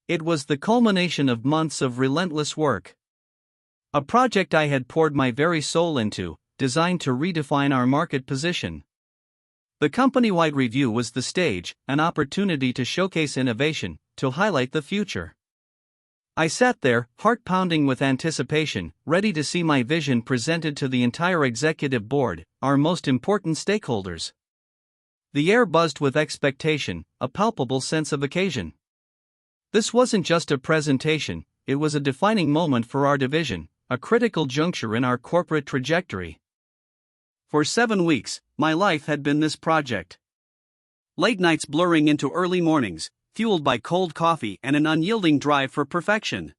It was the culmination of months of relentless work. A project I had poured my very soul into, designed to redefine our market position. The company-wide review was the stage, an opportunity to showcase innovation, to highlight the future. I sat there, heart pounding with anticipation, ready to see my vision presented to the entire executive board, our most important stakeholders. The air buzzed with expectation, a palpable sense of occasion. This wasn't just a presentation, it was a defining moment for our division, a critical juncture in our corporate trajectory. For 7 weeks, my life had been this project. Late nights blurring into early mornings, fueled by cold coffee and an unyielding drive for perfection.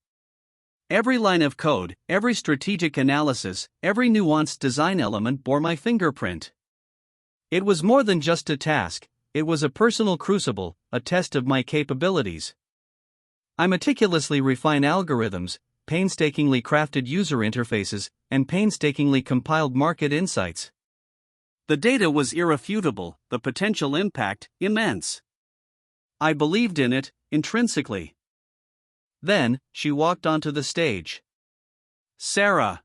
Every line of code, every strategic analysis, every nuanced design element bore my fingerprint. It was more than just a task, it was a personal crucible, a test of my capabilities. I meticulously refined algorithms, painstakingly crafted user interfaces, and painstakingly compiled market insights. The data was irrefutable, the potential impact immense. I believed in it, intrinsically. Then, she walked onto the stage. Sarah.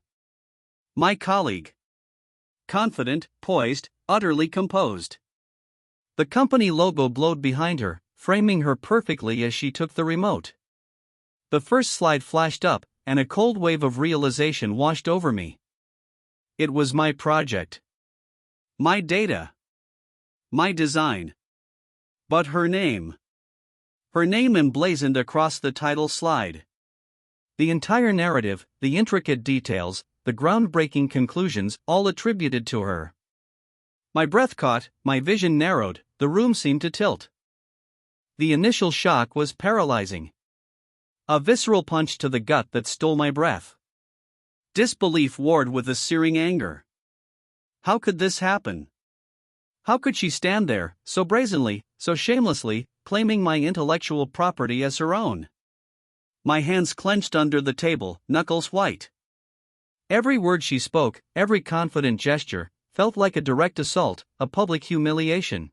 My colleague. Confident, poised, utterly composed. The company logo glowed behind her, framing her perfectly as she took the remote. The first slide flashed up, and a cold wave of realization washed over me. It was my project. My data. My design. But her name. Her name emblazoned across the title slide. The entire narrative, the intricate details, the groundbreaking conclusions, all attributed to her. My breath caught, my vision narrowed, the room seemed to tilt. The initial shock was paralyzing. A visceral punch to the gut that stole my breath. Disbelief warred with a searing anger. How could this happen? How could she stand there, so brazenly, so shamelessly, claiming my intellectual property as her own? My hands clenched under the table, knuckles white. Every word she spoke, every confident gesture, felt like a direct assault, a public humiliation.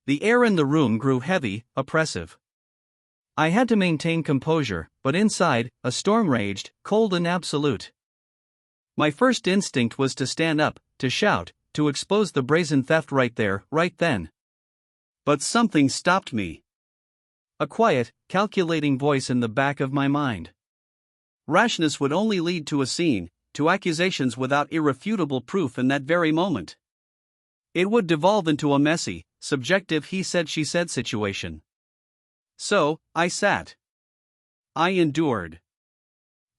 The air in the room grew heavy, oppressive. I had to maintain composure, but inside, a storm raged, cold and absolute. My first instinct was to stand up, to shout, to expose the brazen theft right there, right then. But something stopped me. A quiet, calculating voice in the back of my mind. Rashness would only lead to a scene, to accusations without irrefutable proof in that very moment. It would devolve into a messy, subjective he said she said situation. So, I sat. I endured.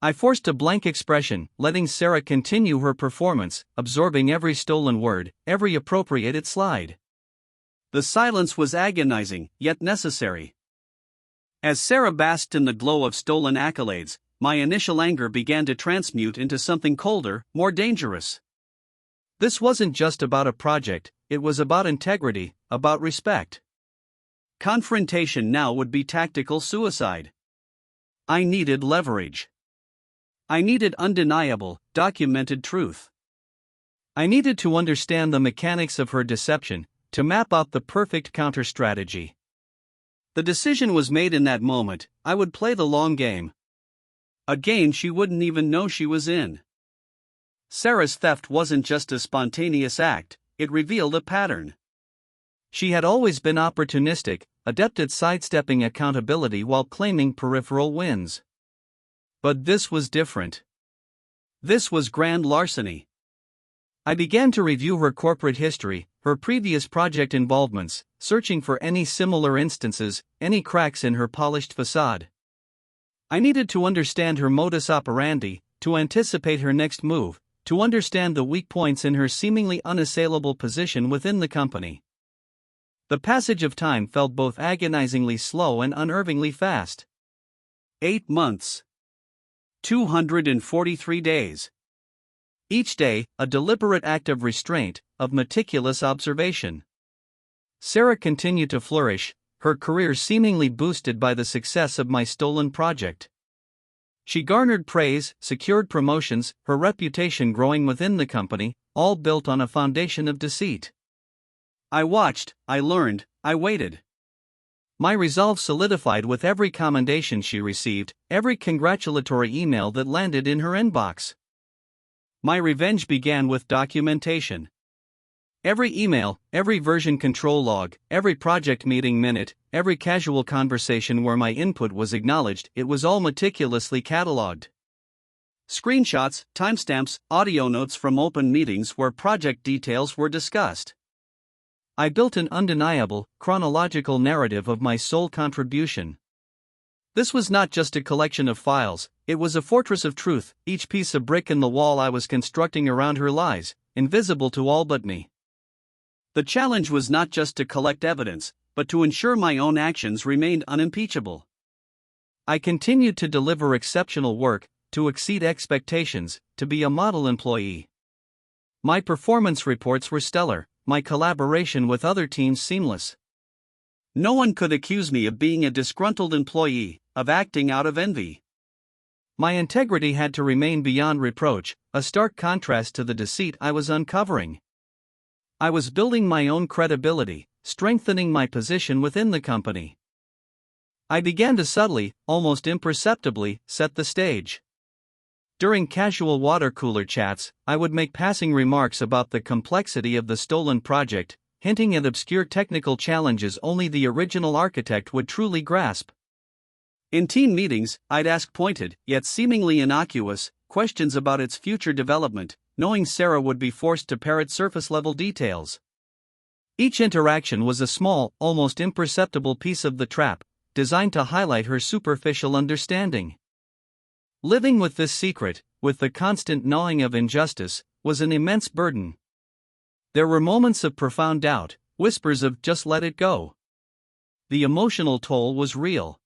I forced a blank expression, letting Sarah continue her performance, absorbing every stolen word, every appropriated slide. The silence was agonizing, yet necessary. As Sarah basked in the glow of stolen accolades, my initial anger began to transmute into something colder, more dangerous. This wasn't just about a project, it was about integrity, about respect. Confrontation now would be tactical suicide. I needed leverage. I needed undeniable, documented truth. I needed to understand the mechanics of her deception, to map out the perfect counter-strategy. The decision was made in that moment, I would play the long game. A game she wouldn't even know she was in. Sarah's theft wasn't just a spontaneous act, it revealed a pattern. She had always been opportunistic, adept at sidestepping accountability while claiming peripheral wins. But this was different. This was grand larceny. I began to review her corporate history, her previous project involvements, searching for any similar instances, any cracks in her polished facade. I needed to understand her modus operandi, to anticipate her next move, to understand the weak points in her seemingly unassailable position within the company. The passage of time felt both agonizingly slow and unnervingly fast. 8 months. 243 days. Each day, a deliberate act of restraint, of meticulous observation. Sarah continued to flourish, her career seemingly boosted by the success of my stolen project. She garnered praise, secured promotions, her reputation growing within the company, all built on a foundation of deceit. I watched, I learned, I waited. My resolve solidified with every commendation she received, every congratulatory email that landed in her inbox. My revenge began with documentation. Every email, every version control log, every project meeting minute, every casual conversation where my input was acknowledged, it was all meticulously cataloged. Screenshots, timestamps, audio notes from open meetings where project details were discussed. I built an undeniable, chronological narrative of my sole contribution. This was not just a collection of files, it was a fortress of truth, each piece a brick in the wall I was constructing around her lies, invisible to all but me. The challenge was not just to collect evidence, but to ensure my own actions remained unimpeachable. I continued to deliver exceptional work, to exceed expectations, to be a model employee. My performance reports were stellar, my collaboration with other teams seamless. No one could accuse me of being a disgruntled employee, of acting out of envy. My integrity had to remain beyond reproach, a stark contrast to the deceit I was uncovering. I was building my own credibility, strengthening my position within the company. I began to subtly, almost imperceptibly, set the stage. During casual water cooler chats, I would make passing remarks about the complexity of the stolen project, hinting at obscure technical challenges only the original architect would truly grasp. In team meetings, I'd ask pointed, yet seemingly innocuous, questions about its future development, knowing Sarah would be forced to parrot surface-level details. Each interaction was a small, almost imperceptible piece of the trap, designed to highlight her superficial understanding. Living with this secret, with the constant gnawing of injustice, was an immense burden. There were moments of profound doubt, whispers of just let it go. The emotional toll was real.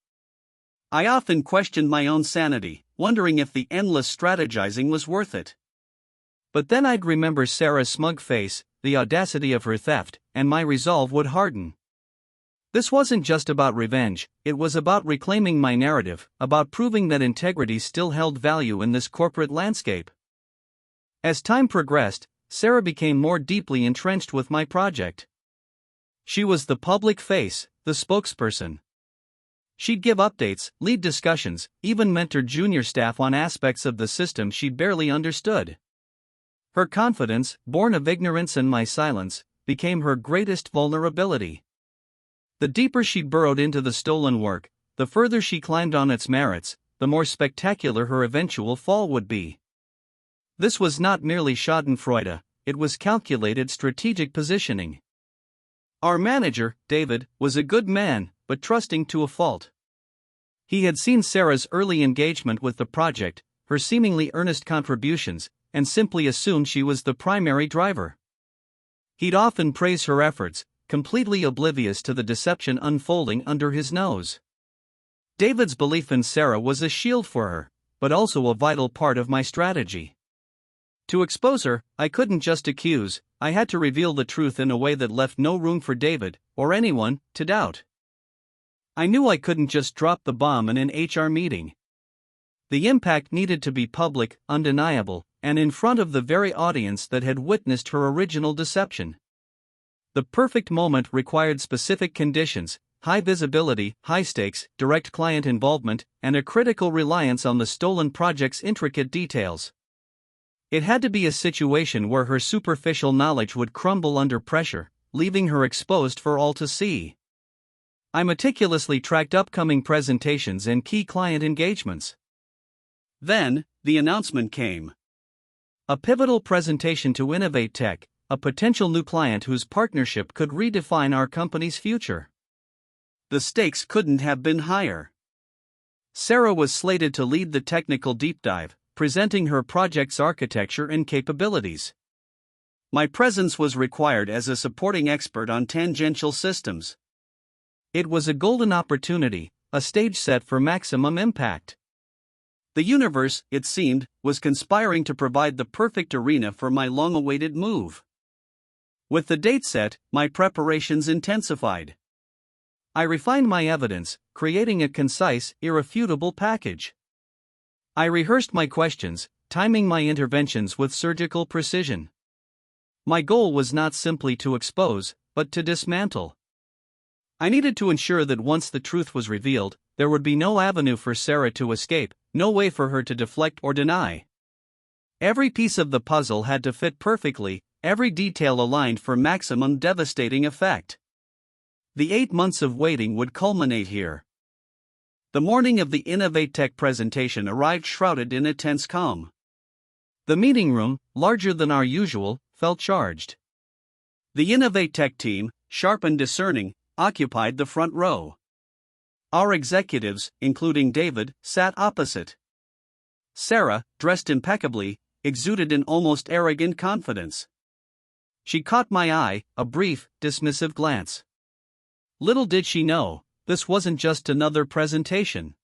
I often questioned my own sanity, wondering if the endless strategizing was worth it. But then I'd remember Sarah's smug face, the audacity of her theft, and my resolve would harden. This wasn't just about revenge, it was about reclaiming my narrative, about proving that integrity still held value in this corporate landscape. As time progressed, Sarah became more deeply entrenched with my project. She was the public face, the spokesperson. She'd give updates, lead discussions, even mentor junior staff on aspects of the system she barely understood. Her confidence, born of ignorance and my silence, became her greatest vulnerability. The deeper she burrowed into the stolen work, the further she climbed on its merits, the more spectacular her eventual fall would be. This was not merely schadenfreude, it was calculated strategic positioning. Our manager, David, was a good man, but trusting to a fault. He had seen Sarah's early engagement with the project, her seemingly earnest contributions, and simply assumed she was the primary driver. He'd often praise her efforts, completely oblivious to the deception unfolding under his nose. David's belief in Sarah was a shield for her, but also a vital part of my strategy. To expose her, I couldn't just accuse, I had to reveal the truth in a way that left no room for David, or anyone, to doubt. I knew I couldn't just drop the bomb in an HR meeting. The impact needed to be public, undeniable, and in front of the very audience that had witnessed her original deception. The perfect moment required specific conditions: high visibility, high stakes, direct client involvement, and a critical reliance on the stolen project's intricate details. It had to be a situation where her superficial knowledge would crumble under pressure, leaving her exposed for all to see. I meticulously tracked upcoming presentations and key client engagements. Then, the announcement came. A pivotal presentation to Innovate Tech, a potential new client whose partnership could redefine our company's future. The stakes couldn't have been higher. Sarah was slated to lead the technical deep dive, presenting her project's architecture and capabilities. My presence was required as a supporting expert on tangential systems. It was a golden opportunity, a stage set for maximum impact. The universe, it seemed, was conspiring to provide the perfect arena for my long-awaited move. With the date set, my preparations intensified. I refined my evidence, creating a concise, irrefutable package. I rehearsed my questions, timing my interventions with surgical precision. My goal was not simply to expose, but to dismantle. I needed to ensure that once the truth was revealed, there would be no avenue for Sarah to escape, no way for her to deflect or deny. Every piece of the puzzle had to fit perfectly, every detail aligned for maximum devastating effect. The 8 months of waiting would culminate here. The morning of the Innovate Tech presentation arrived shrouded in a tense calm. The meeting room, larger than our usual, felt charged. The Innovate Tech team, sharp and discerning, occupied the front row. Our executives, including David, sat opposite. Sarah, dressed impeccably, exuded an almost arrogant confidence. She caught my eye, a brief, dismissive glance. Little did she know, this wasn't just another presentation.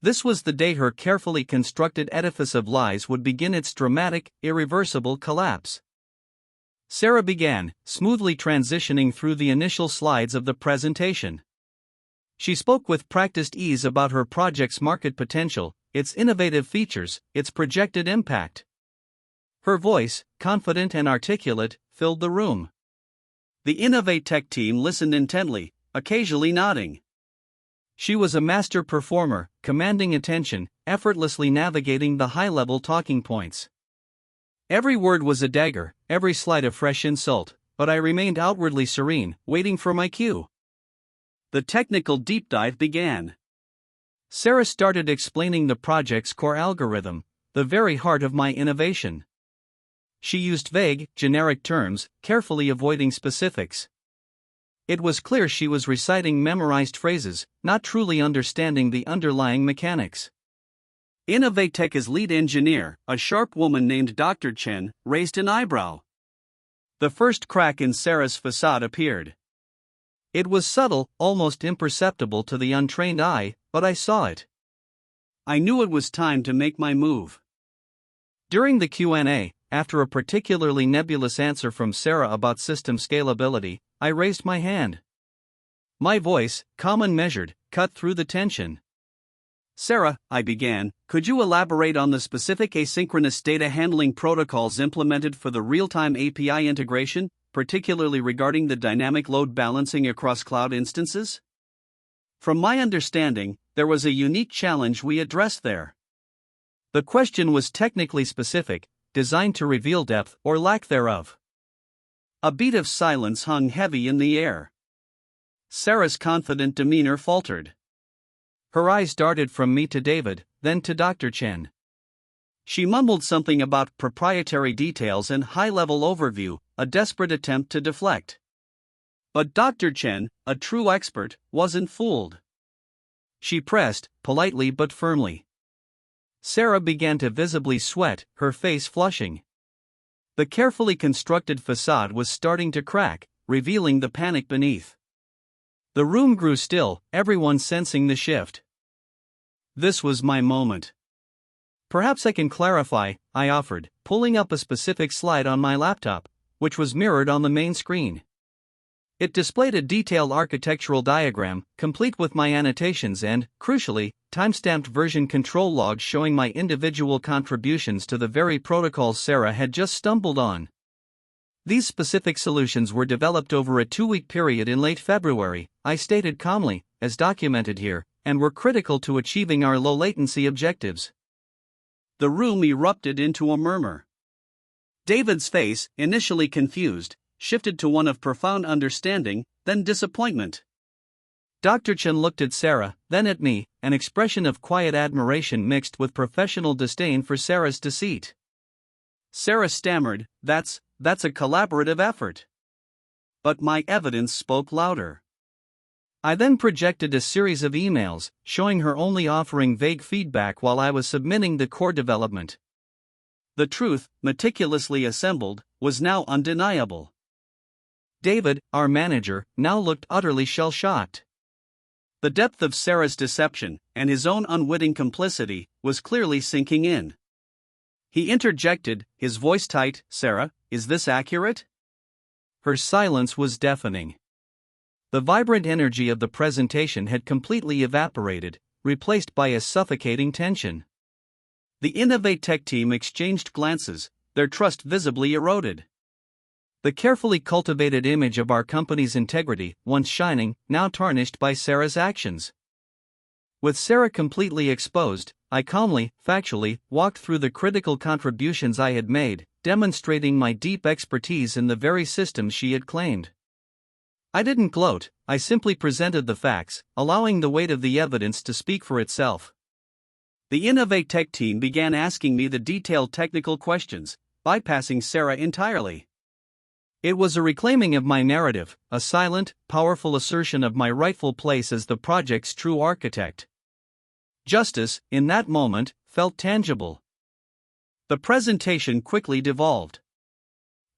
This was the day her carefully constructed edifice of lies would begin its dramatic, irreversible collapse. Sarah began, smoothly transitioning through the initial slides of the presentation. She spoke with practiced ease about her project's market potential, its innovative features, its projected impact. Her voice, confident and articulate, filled the room. The Innovate Tech team listened intently, occasionally nodding. She was a master performer, commanding attention, effortlessly navigating the high-level talking points. Every word was a dagger, every slide a fresh insult, but I remained outwardly serene, waiting for my cue. The technical deep dive began. Sarah started explaining the project's core algorithm, the very heart of my innovation. She used vague, generic terms, carefully avoiding specifics. It was clear she was reciting memorized phrases, not truly understanding the underlying mechanics. Innovatech's lead engineer, a sharp woman named Dr. Chen, raised an eyebrow. The first crack in Sarah's facade appeared. It was subtle, almost imperceptible to the untrained eye, but I saw it. I knew it was time to make my move. During the Q&A, after a particularly nebulous answer from Sarah about system scalability, I raised my hand. My voice, calm and measured, cut through the tension. Sarah, I began, could you elaborate on the specific asynchronous data handling protocols implemented for the real-time API integration, particularly regarding the dynamic load balancing across cloud instances? From my understanding, there was a unique challenge we addressed there. The question was technically specific, designed to reveal depth or lack thereof. A beat of silence hung heavy in the air. Sarah's confident demeanor faltered. Her eyes darted from me to David, then to Dr. Chen. She mumbled something about proprietary details and high-level overview, a desperate attempt to deflect. But Dr. Chen, a true expert, wasn't fooled. She pressed, politely but firmly. Sarah began to visibly sweat, her face flushing. The carefully constructed facade was starting to crack, revealing the panic beneath. The room grew still, everyone sensing the shift. This was my moment. Perhaps I can clarify, I offered, pulling up a specific slide on my laptop, which was mirrored on the main screen. It displayed a detailed architectural diagram, complete with my annotations and, crucially, timestamped version control logs showing my individual contributions to the very protocols Sarah had just stumbled on. These specific solutions were developed over a 2-week period in late February, I stated calmly, as documented here, and were critical to achieving our low-latency objectives. The room erupted into a murmur. David's face, initially confused, shifted to one of profound understanding, then disappointment. Dr. Chen looked at Sarah, then at me, an expression of quiet admiration mixed with professional disdain for Sarah's deceit. Sarah stammered, That's a collaborative effort. But my evidence spoke louder. I then projected a series of emails, showing her only offering vague feedback while I was submitting the core development. The truth, meticulously assembled, was now undeniable. David, our manager, now looked utterly shell-shocked. The depth of Sarah's deception, and his own unwitting complicity, was clearly sinking in. He interjected, his voice tight, Sarah, is this accurate? Her silence was deafening. The vibrant energy of the presentation had completely evaporated, replaced by a suffocating tension. The Innovate Tech team exchanged glances, their trust visibly eroded. The carefully cultivated image of our company's integrity, once shining, now tarnished by Sarah's actions. With Sarah completely exposed, I calmly, factually, walked through the critical contributions I had made, demonstrating my deep expertise in the very systems she had claimed. I didn't gloat, I simply presented the facts, allowing the weight of the evidence to speak for itself. The Innovate Tech team began asking me the detailed technical questions, bypassing Sarah entirely. It was a reclaiming of my narrative, a silent, powerful assertion of my rightful place as the project's true architect. Justice, in that moment, felt tangible. The presentation quickly devolved.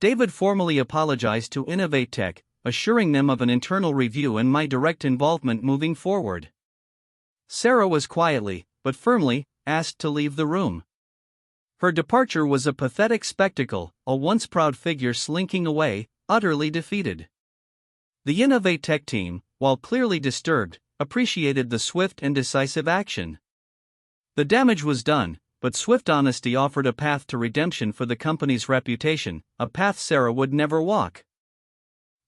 David formally apologized to Innovate Tech, assuring them of an internal review and my direct involvement moving forward. Sarah was quietly, but firmly, asked to leave the room. Her departure was a pathetic spectacle, a once proud figure slinking away, utterly defeated. The Innovate Tech team, while clearly disturbed, appreciated the swift and decisive action. The damage was done, but swift honesty offered a path to redemption for the company's reputation, a path Sarah would never walk.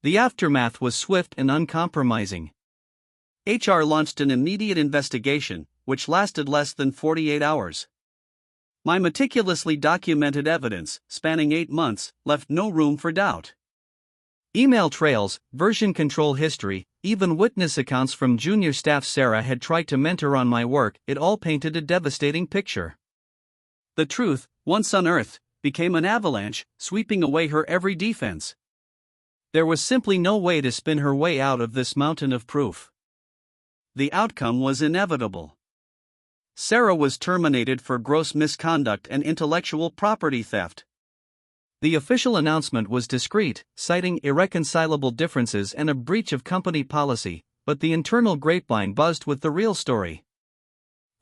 The aftermath was swift and uncompromising. HR launched an immediate investigation, which lasted less than 48 hours. My meticulously documented evidence, spanning 8 months, left no room for doubt. Email trails, version control history, even witness accounts from junior staff Sarah had tried to mentor on my work, it all painted a devastating picture. The truth, once unearthed, became an avalanche, sweeping away her every defense. There was simply no way to spin her way out of this mountain of proof. The outcome was inevitable. Sarah was terminated for gross misconduct and intellectual property theft. The official announcement was discreet, citing irreconcilable differences and a breach of company policy, but the internal grapevine buzzed with the real story.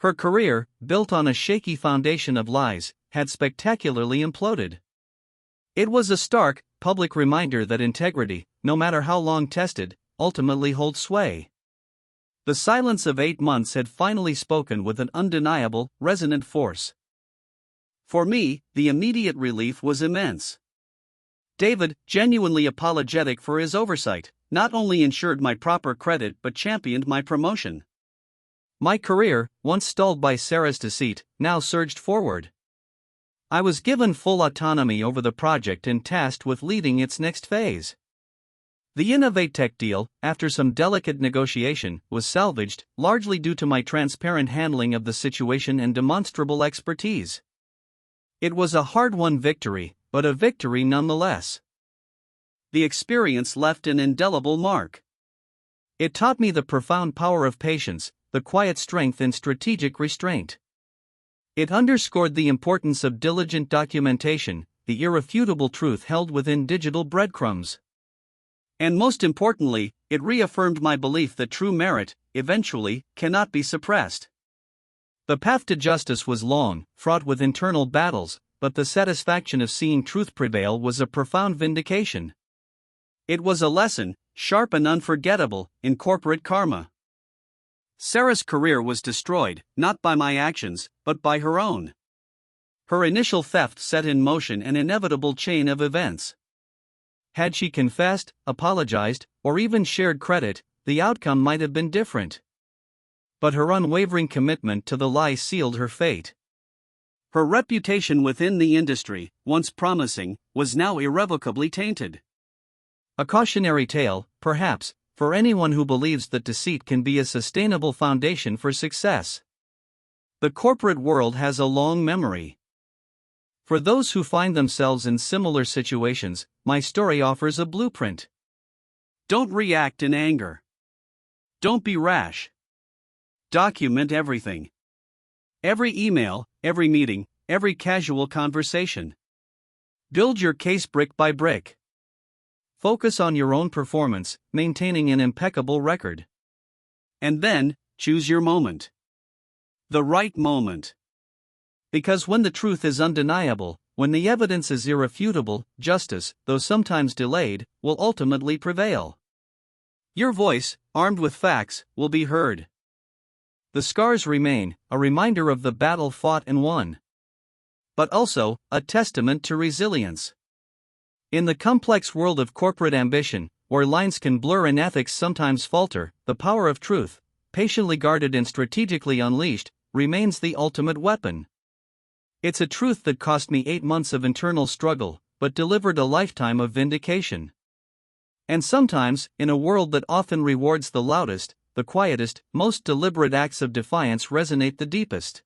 Her career, built on a shaky foundation of lies, had spectacularly imploded. It was a stark, public reminder that integrity, no matter how long tested, ultimately holds sway. The silence of 8 months had finally spoken with an undeniable, resonant force. For me, the immediate relief was immense. David, genuinely apologetic for his oversight, not only ensured my proper credit but championed my promotion. My career, once stalled by Sarah's deceit, now surged forward. I was given full autonomy over the project and tasked with leading its next phase. The Innovate Tech deal, after some delicate negotiation, was salvaged, largely due to my transparent handling of the situation and demonstrable expertise. It was a hard-won victory, but a victory nonetheless. The experience left an indelible mark. It taught me the profound power of patience, the quiet strength and strategic restraint. It underscored the importance of diligent documentation, the irrefutable truth held within digital breadcrumbs. And most importantly, it reaffirmed my belief that true merit, eventually, cannot be suppressed. The path to justice was long, fraught with internal battles, but the satisfaction of seeing truth prevail was a profound vindication. It was a lesson, sharp and unforgettable, in corporate karma. Sarah's career was destroyed, not by my actions, but by her own. Her initial theft set in motion an inevitable chain of events. Had she confessed, apologized, or even shared credit, the outcome might have been different. But her unwavering commitment to the lie sealed her fate. Her reputation within the industry, once promising, was now irrevocably tainted. A cautionary tale, perhaps, for anyone who believes that deceit can be a sustainable foundation for success. The corporate world has a long memory. For those who find themselves in similar situations, my story offers a blueprint. Don't react in anger. Don't be rash. Document everything. Every email, every meeting, every casual conversation. Build your case brick by brick. Focus on your own performance, maintaining an impeccable record. And then, choose your moment. The right moment. Because when the truth is undeniable, when the evidence is irrefutable, justice, though sometimes delayed, will ultimately prevail. Your voice, armed with facts, will be heard. The scars remain, a reminder of the battle fought and won. But also, a testament to resilience. In the complex world of corporate ambition, where lines can blur and ethics sometimes falter, the power of truth, patiently guarded and strategically unleashed, remains the ultimate weapon. It's a truth that cost me 8 months of internal struggle, but delivered a lifetime of vindication. And sometimes, in a world that often rewards the loudest, the quietest, most deliberate acts of defiance resonate the deepest.